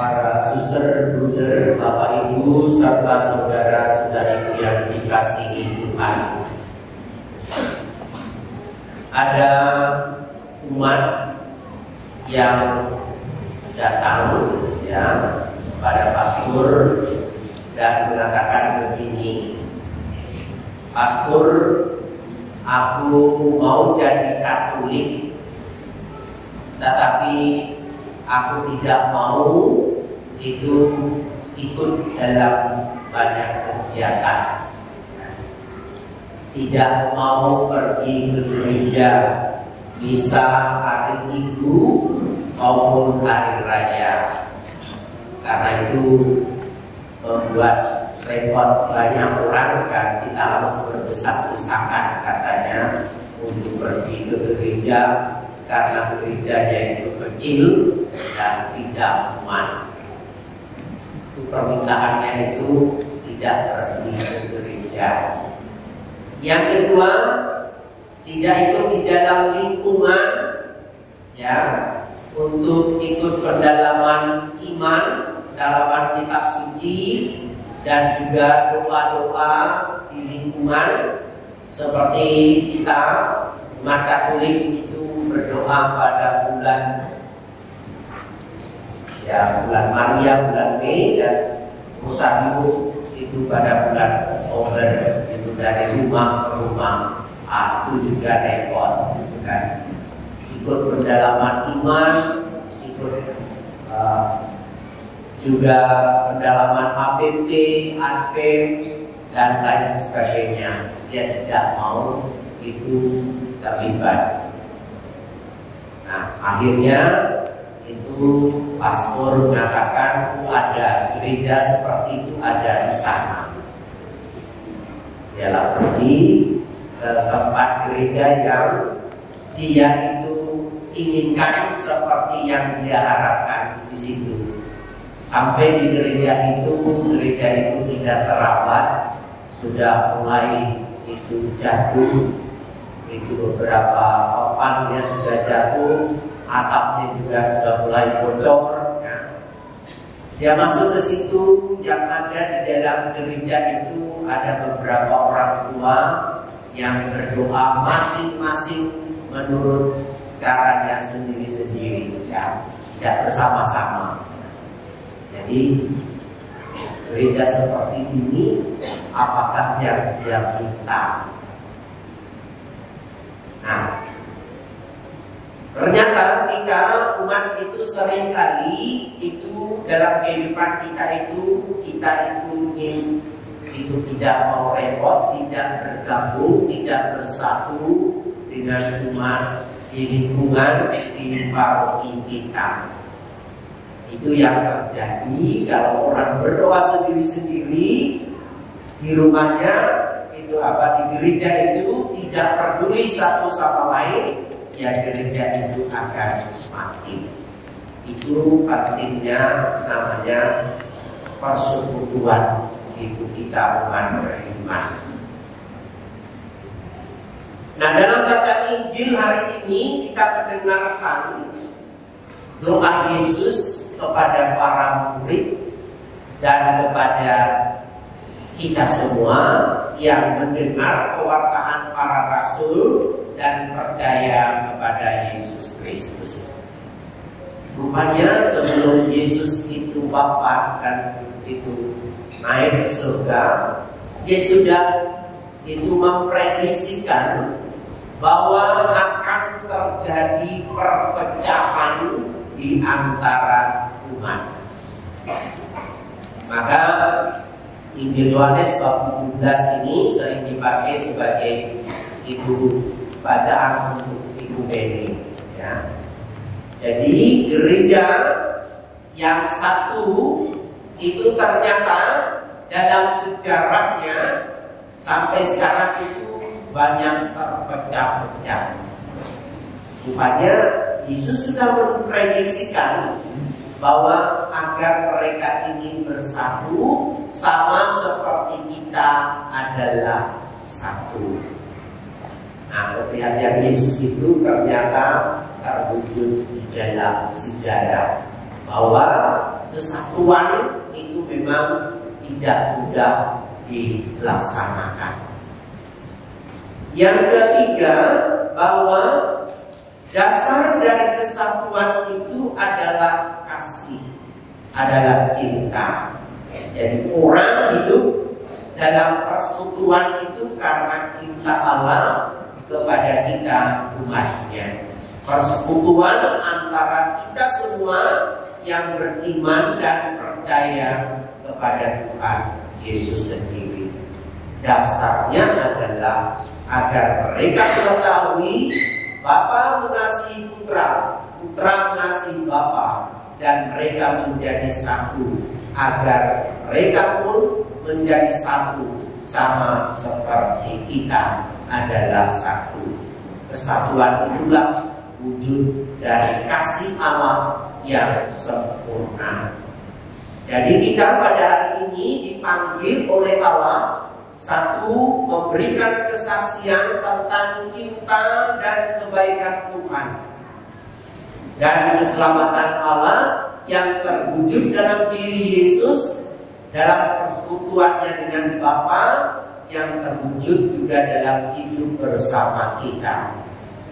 para suster, bruder, Bapak Ibu, serta saudara-saudariku yang dikasihi Tuhan. Ada umat yang datang ya pada pastor dan mengatakan begini, "Pastor, aku mau jadi Katolik, tetapi aku tidak mau ikut dalam banyak kegiatan, tidak mau pergi ke gereja, misa hari Minggu maupun hari raya, karena itu membuat repot banyak orang dan kita harus berdesak-desakan katanya untuk pergi ke gereja karena gerejanya itu kecil dan tidak aman. Permintaannya itu tidak pergi ke gereja. Yang kedua, tidak ikut di dalam lingkungan ya untuk ikut pendalaman iman, pendalaman kitab suci, dan juga doa-doa di lingkungan seperti kita umat Katolik itu berdoa pada bulan Maria, bulan Mei, dan Rosario itu pada bulan Oktober, itu dari rumah ke rumah. Itu juga repot, kan? Ikut pendalaman iman, ikut juga pendalaman APP, ADPEM, dan lain sebagainya. Dia tidak mau itu terlibat. Nah, akhirnya itu pastor mengatakan ada gereja seperti itu ada di sana. Dia pergi ke tempat gereja yang dia itu inginkan seperti yang dia harapkan di situ. Sampai di gereja itu tidak terawat, sudah mulai itu jatuh, itu beberapa papan dia sudah jatuh, atapnya juga sudah mulai bocor. Ya. Dia masuk ke situ, yang ada di dalam gereja itu ada beberapa orang tua yang berdoa masing-masing menurut caranya sendiri-sendiri, ya, tidak bersama-sama. Jadi gereja seperti ini, apakah yang dia minta? Nah, ternyata ketika umat itu seringkali itu dalam kehidupan kita itu ingin itu tidak mau repot, tidak bergabung, tidak bersatu dengan umat di lingkungan di paroki kita. Itu yang terjadi kalau orang berdoa sendiri-sendiri di rumahnya, itu di gereja itu tidak peduli satu sama lain, ya gereja itu akan mati. Itu pentingnya namanya persekutuan itu kita umat beriman. Nah, dalam bacaan Injil hari ini kita mendengarkan doa Yesus kepada para murid dan kepada kita semua yang mendengar pewartaan para rasul dan percaya kepada Yesus Kristus. Rupanya sebelum Yesus itu wafat dan itu naik ke surga, dia sudah itu memprediksikan bahwa akan terjadi perpecahan di antara umat. Maka Injil Yohanes bab 17 ini sering dipakai sebagai itu bacaan untuk Ibu Beni, ya. Jadi gereja yang satu itu ternyata dalam sejarahnya sampai sekarang itu banyak terpecah-pecah. Rupanya Yesus sudah memprediksikan bahwa agar mereka ini bersatu sama seperti kita adalah satu. Nah, keprihatinan Yesus itu ternyata terwujud di dalam sejarah bahwa kesatuan itu memang tidak mudah dilaksanakan. Yang ketiga, bahwa dasar dari kesatuan itu adalah kasih, adalah cinta. Jadi orang hidup dalam persekutuan itu karena cinta Allah kepada kita umatnya. Persekutuan antara kita semua yang beriman dan percaya kepada Tuhan Yesus sendiri. Dasarnya adalah agar mereka mengetahui Bapa mengasihi Putra, Putra mengasihi Bapa, dan mereka menjadi satu, agar mereka pun menjadi satu sama seperti kita adalah satu. Kesatuan itulah wujud dari kasih Allah yang sempurna. Jadi kita pada hari ini dipanggil oleh Allah, satu, memberikan kesaksian tentang cinta dan kebaikan Tuhan dan keselamatan Allah yang terwujud dalam diri Yesus, dalam persekutuannya dengan Bapa, yang terwujud juga dalam hidup bersama kita.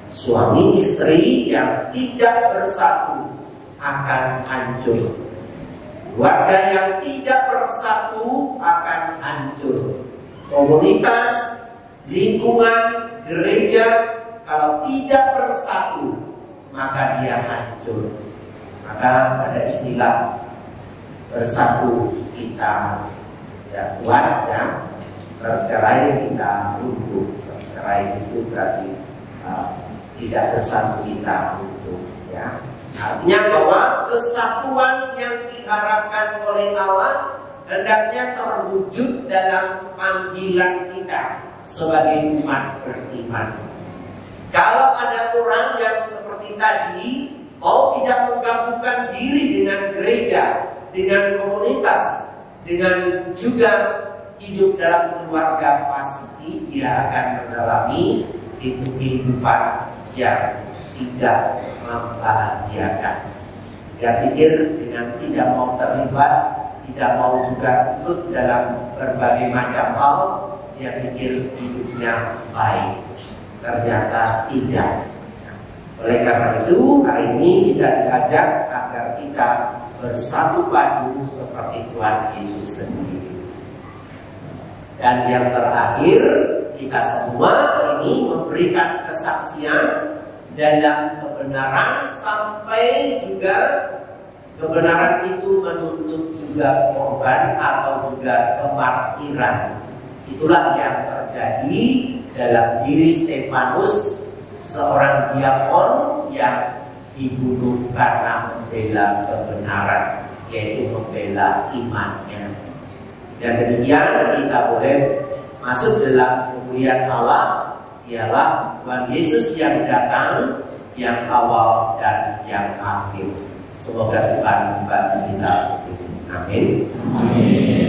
Suami istri yang tidak bersatu akan hancur. Keluarga yang tidak bersatu akan hancur. Komunitas, lingkungan, gereja kalau tidak bersatu maka dia hancur. Maka ada istilah bersatu kita ya kuat, ya bercerai kita runtuh. Bercerai itu berarti tidak bersatu kita runtuh, ya. Artinya bahwa kesatuan yang diharapkan oleh Allah hendaknya terwujud dalam panggilan kita sebagai umat beriman. Kalau ada orang yang seperti tadi mau tidak menggabungkan diri dengan gereja, dengan komunitas, dengan juga hidup dalam keluarga, pasti dia akan mengalami kehidupan yang tidak membahagiakan. Dia pikir dengan tidak mau terlibat, tidak mau juga ikut dalam berbagai macam hal, dia pikir hidupnya baik. Ternyata tidak. Oleh karena itu, hari ini kita diajak agar kita bersatu padu seperti Tuhan Yesus sendiri. Dan yang terakhir, kita semua ini memberikan kesaksian dalam kebenaran, sampai juga kebenaran itu menuntut juga korban atau juga kemartiran. Itulah yang terjadi dalam diri Stefanus, seorang diakon yang dibunuh karena membela kebenaran, yaitu membela imannya. Dan demikian kita boleh masuk dalam kemuliaan Allah, ialah Tuhan Yesus yang datang, yang awal dan yang akhir. Semoga Tuhan membantu kita. Amin. Amin.